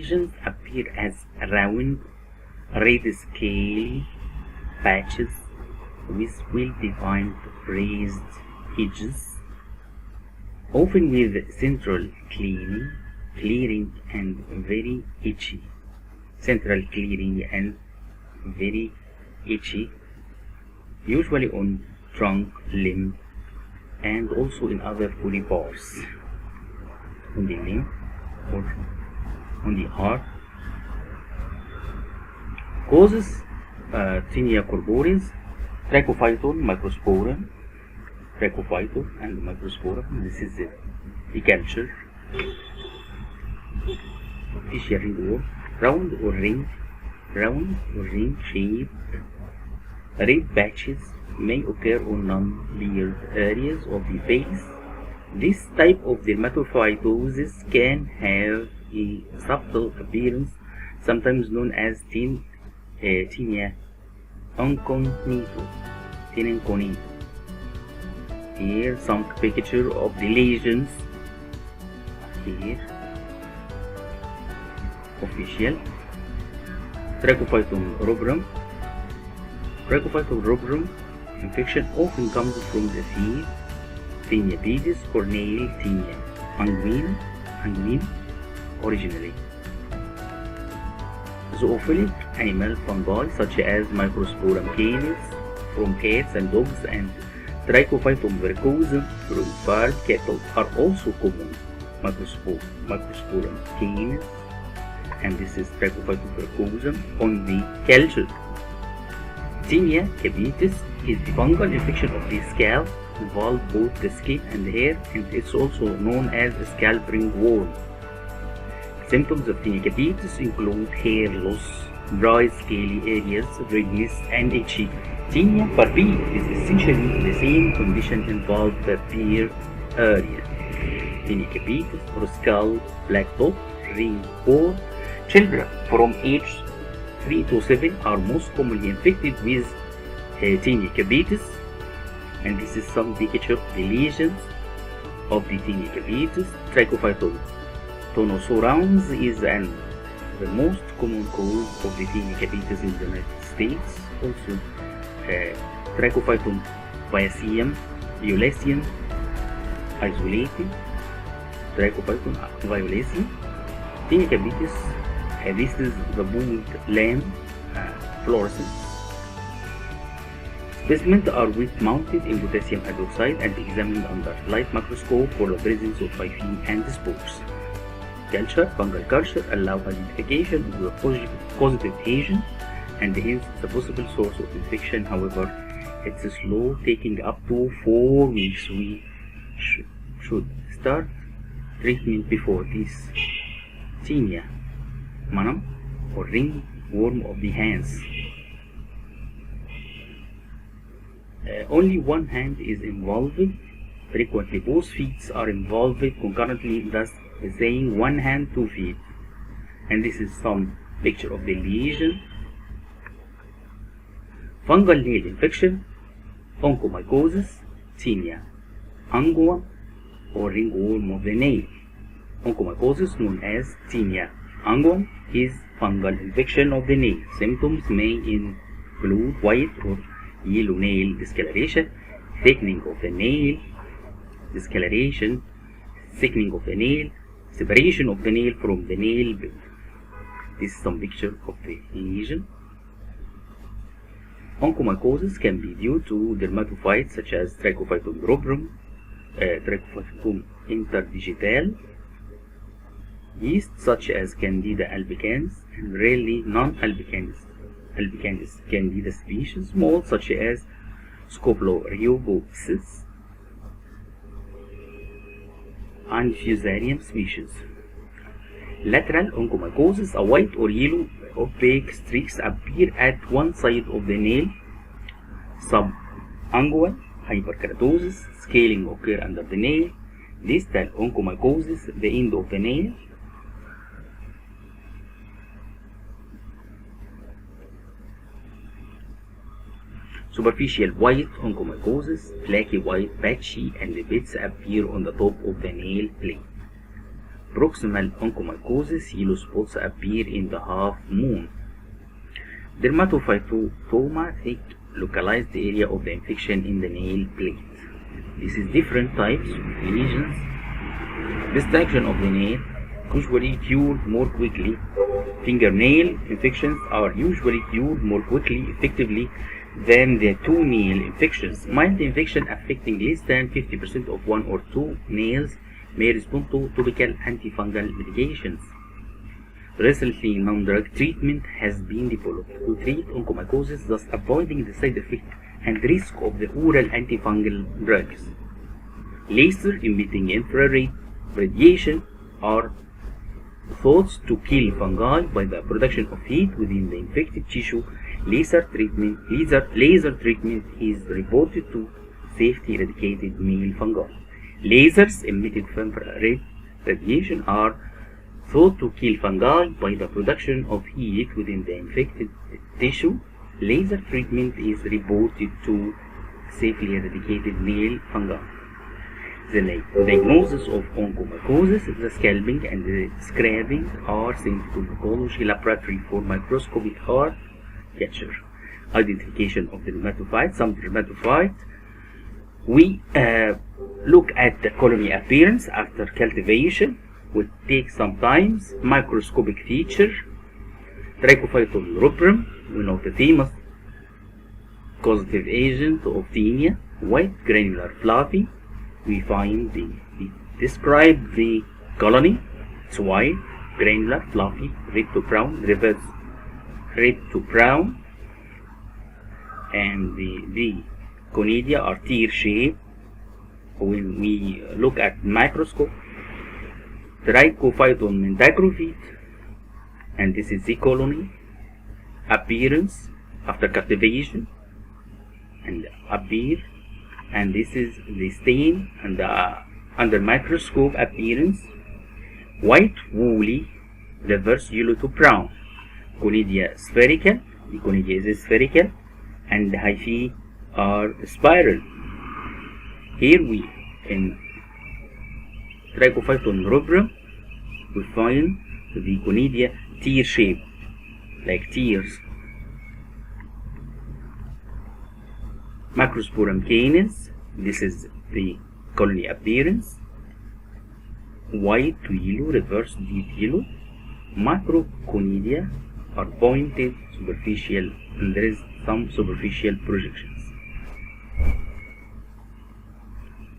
lesions appear as round, red scaly patches with well-defined raised edges, often with central clearing and very itchy. Central clearing and very itchy, usually on trunk, limb, and also in other body parts, on the limb or on the heart. Causes tinea corporis, Trichophyton, microsporum, Trichophyton and microsporum. This is the culture. Fisher ringworm, round or ring shaped. Red patches may occur on non-beard areas of the face. This type of dermatophytosis can have a subtle appearance, sometimes known as tinea incognito. Here some picture of the lesions. Here official Trichophyton rubrum infection often comes from the feet, tinea pedis or nail tinea unguine originally. Zoophilic animal fungi such as Microsporum canis from cats and dogs and Trichophyton verrucosum from farm cattle are also common. Microsporum canis, and this is Trichophyton verrucosum on the culture. Tinea capitis is the fungal infection of the scalp, involves both the skin and the hair, and it's also known as a scalp ringworm. Symptoms of tinea capitis include hair loss, dry scaly areas, redness, and itchy. Tinea barbae is essentially the same condition involved the beard area. Tinea capitis or scalp black dot ringworm. Children from age 3 to 7 are most commonly infected with tinea capitis, and this is some picture of the lesions of the tinea capitis. Trichophyton tonosurans is the most common cause of the tinea capitis in the United States. Also, Trichophyton violaceum isolated, Trichophyton violaceum. Tinea capitis, this is the bald lamb fluorescence. Specimens are mounted in potassium hydroxide and examined under light microscope for the presence of hyphae and spores. Culture, fungal culture, allow identification of the positive agent and hence the possible source of infection. However, it's slow, taking up to 4 weeks. We should start treatment before this tinea manum or ringworm of the hands. Only one hand is involved. Frequently both feet are involved concurrently, thus saying one hand, 2 feet. And this is some picture of the lesion. Fungal nail infection, onychomycosis, tinea unguine or ringworm of the nail. Onychomycosis, known as tinea unguine, is fungal infection of the nail. Symptoms may include white or yellow nail discoloration, thickening of the nail, discoloration, thickening of the nail, separation of the nail from the nail bed. This is some picture of the lesion. Onychomycosis can be due to dermatophytes such as Trichophyton rubrum, Trichophyton interdigitale, yeast such as Candida albicans, and rarely non-albicans Candida species, molds such as Scoplorheobopsis and Fusarium species. Lateral onychomycosis, a white or yellow opaque streaks appear at one side of the nail. Subungual hyperkeratosis, scaling occur under the nail. Distal onychomycosis, the end of the nail. Superficial white onychomycosis, flaky white patchy, and the bits appear on the top of the nail plate. proximal onychomycosis, yellow spots appear in the half moon. Dermatophytoma, thick localized area of the infection in the nail plate. This is different types of lesions. Destruction of the nail, usually cured more quickly. Fingernail infections are usually cured more quickly, effectively than the toenail infections. Mild infection affecting less than 50% of one or two nails may respond to topical antifungal medications. Recently, non-drug treatment has been developed to treat onychomycosis, thus avoiding the side effect and risk of the oral antifungal drugs. Laser-emitting infrared radiation are thought to kill fungi by the production of heat within the infected tissue. Laser treatment is reported to safely eradicated male fungi. Lasers emitted from infrared radiation are thought to kill fungi by the production of heat within the infected tissue. Laser treatment is reported to safely eradicated male fungi. The diagnosis of onychomycosis, the scalping and the scraping are sent to pathology laboratory for microscopic hard capture. Identification of the dermatophyte. Some dermatophyte, we look at the colony appearance after cultivation. Will take some time. Microscopic feature. Trichophyton rubrum, one of the famous causative agent of tinea. White, granular, fluffy. We find describe the colony. It's white, granular, fluffy, red to brown, reverse red to brown, and the conidia are tear shaped. When we look at microscope, Trichophyton mentacrophyte, and this is the colony appearance after cultivation and appear, and this is the stain and the under microscope appearance. White, woolly, reverse yellow to brown. Conidia spherical, the conidia is spherical, and the hyphae are spiral. Here we in Trichophyton rubrum we find the conidia tear shape, like tears. Macrosporum canis, this is the colony appearance. White to yellow, reverse deep yellow. Macroconidia are pointed, superficial, and there is some superficial projections.